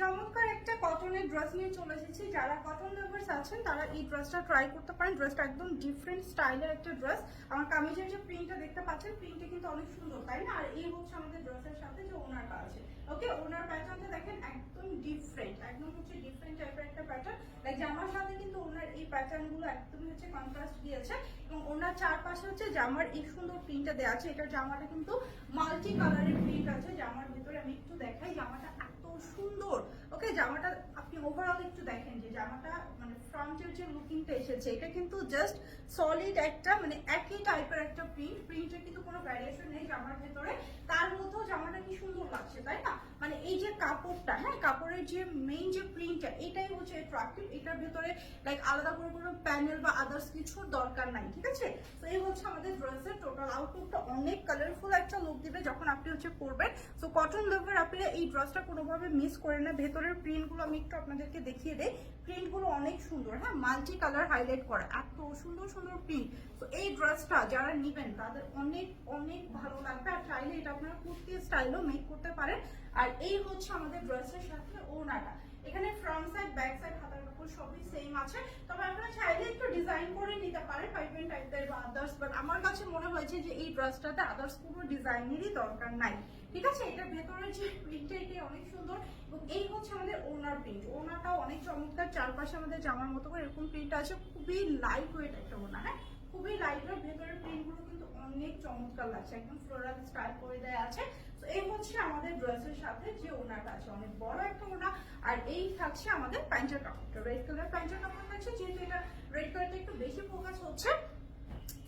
চমৎকার একটা কটনের ড্রেস নিয়ে চলে এসেছি। যারা কটন লাভার্স আছেন তারা এই ড্রেসটা ট্রাই করতে পারেন। ড্রেসটা একদম ডিফারেন্ট স্টাইলের একটা ড্রেস। আমার কামিজের যে প্রিন্টটা দেখতে পাচ্ছেন, প্রিন্টটা কিন্তু অনেক সুন্দর, তাই না? আর এই হচ্ছে আমাদের ড্রেসের সাথে যে ওনারটা আছে। ওকে, ওনার প্যাটার্নটা দেখেন একদম ডিফারেন্ট, একদম হচ্ছে ডিফারেন্ট টাইপের একটা প্যাটার্ন। লাইক জামার সাথে কিন্তু ওনার এই প্যাটার্নগুলো একদমই হচ্ছে কন্ট্রাস্ট দিয়েছে এবং ওনার চারপাশে হচ্ছে জামার এই সুন্দর প্রিন্টটা দেওয়া আছে। এটা জামাটা কিন্তু মাল্টি কালারের প্রিন্ট আছে। জামার ভিতরে আমি একটু দেখাই, জামাটা এত সুন্দর। ওকে, জামাটা আপনি ওভারঅল একটু দেখেন যে জামাটা মানে ফ্রন্টের যে লুকিংটা এসেছে, এটা কিন্তু জাস্ট সলিড একটা মানে একই টাইপের একটা প্রিন্টের কিন্তু কোনো ভ্যারিয়েশন নেই জামার ভেতরে। তার মধ্যেও জামাটা কি সুন্দর লাগছে, তাই না? মানে এই যে কাপড়টা, হ্যাঁ, কাপড়ের যে মেইন যে প্রিন্টটা, এটাই হচ্ছে অ্যাট্রাক্টিভ। এটার ভেতরে লাইক আলাদা করে কোনো প্যানেল বা আদার্স কিছুর দরকার নাই, ঠিক আছে? তো এই হচ্ছে আমাদের ড্রেসের টোটাল আউটলুকটা। অনেক কালারফুল একটা লুক দিবে যখন আপনি হচ্ছে পরবেন। সো কটন লাভার আপনারা এই ড্রেসটা কোনোভাবে মিস করে না। ভেতরের প্রিন্টগুলো আমি একটু আপনাদেরকে দেখিয়ে দেই। প্রিন্টগুলো অনেক সুন্দর, হ্যাঁ, মাল্টি কালার হাইলাইট করা, এত সুন্দর সুন্দর প্রিন্ট। তো এই ড্রেসটা যারা নেবেন তাদের অনেক অনেক ভালো লাগবে। আর চাইলে এটা আপনারা কুর্তি স্টাইলও মেক করতে পারেন। আর এই হচ্ছে আমাদের ড্রেসের সাথে ওড়নাটা। এখানে ফ্রন্ট সাইড, ব্যাক সাইড, হাতার কাপড় সবই সেম আছে। তবে আপনারা চাইলে একটু ডিজাইন করে নিতে পারেন পাইপেন টাইপের বা আদার্স, বাট আমার কাছে মনে হয়েছে যে এই ড্রেসটাতে আদার্স কোনো ডিজাইনেরই দরকার নাই, ঠিক আছে? এটার ভেতরে যে প্রিন্টটা, এটা অনেক সুন্দর। এবং এই হচ্ছে আমাদের ওনার প্রিন্ট। ওনাটাও অনেক চমৎকার, চারপাশে আমাদের জামার মতো করে এরকম প্রিন্ট আছে। খুবই লাইট ওয়েট একটা ওনা, হ্যাঁ, খুবই লাইট ওয়েট। ভেতরের প্রিন্টগুলো কিন্তু অনেক চমৎকার লাগছে, একদম ফ্লোরাল স্টাইল করে দেয়া আছে। তো এই হচ্ছে আমাদের ড্রেসের সাথে যে ওনাটা আছে, অনেক বড় একটা ওনা। আর এই থাকছে আমাদের প্যান্টের কাপড়টা, রেড কালার প্যান্টের কাপড় থাকছে, যেহেতু এটা রেড কালারটা একটু বেশি ফোকাস হচ্ছে।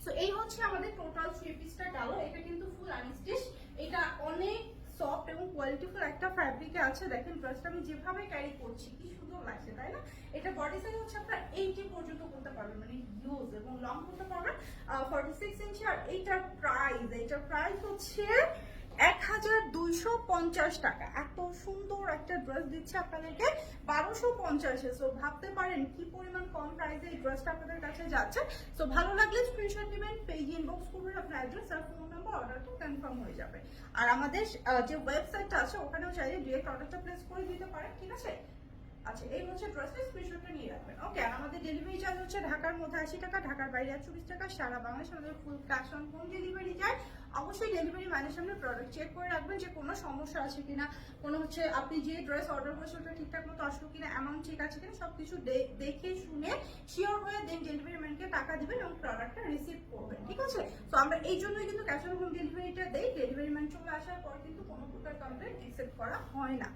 তো এই হচ্ছে আমাদের টোটাল 3 পিসটা গেল। এটা কিন্তু ফুল আনস্টিচ। এটা অনেক সফট এবং কোয়ালিটিফুল একটা ফ্যাব্রিকে আছে। দেখেন ড্রেসটা আমি যেভাবে ক্যারি করছি কি সুন্দর লাগছে, তাই না? এটা বডি সাইজ হচ্ছে আপনারা 80 পর্যন্ত করতে পারবেন, মানে ইউজ এবং লং করতে পারবেন 46 ইঞ্চি। আর এইটার প্রাইস হচ্ছে 1250 টাকা। এত সুন্দর একটা ড্রেস দিচ্ছে আপনাদেরকে 1250-এ। সো ভাবতে পারেন কি পরিমাণ কম প্রাইসে এই ড্রেসটা আপনাদের কাছে যাচ্ছে। সো ভালো লাগলে স্ক্রিনশট নেবেন, পেজ ইনবক্স করবেন, আপনার অ্যাড্রেস আর ফোন নাম্বার, অর্ডারটা কনফার্ম হয়ে যাবে। আর আমাদের যে ওয়েবসাইটটা আছে ওখানেও চাইলে ডিরেক্ট অর্ডারটা প্লেস করে দিতে পারেন, ঠিক আছে? আচ্ছা, এই হচ্ছে ড্রেসের স্ক্রিনশটটা নিয়ে রাখবেন। ওকে, আর আমাদের ডেলিভারি চার্জ হচ্ছে ঢাকার মধ্যে 80 টাকা, ঢাকার বাইরে 24 টাকা। সারা বাংলাদেশে আমাদের full cash on home delivery যায়। অবশ্যই ডেলিভারি ম্যানের সামনে প্রোডাক্ট চেক করে রাখবেন যে কোনো সমস্যা আছে কিনা, কোনো হচ্ছে আপনি যে ড্রেস অর্ডার করছেন ওটা ঠিকঠাক মতো আসলো কিনা, অ্যামাউন্ট ঠিক আছে কিনা, সবকিছু দেখে শুনে শিওর হয়ে দেন ডেলিভারি ম্যানকে টাকা দিবেন এবং প্রোডাক্টটা রিসিভ করবেন, ঠিক আছে? তো আমরা এই জন্যই কিন্তু ক্যাশ অন হোম ডেলিভারিটা দেই। ডেলিভারি ম্যান চলে আসার পর কিন্তু কোনো প্রকার কমপ্লেন অ্যাকসেপ্ট করা হয় না।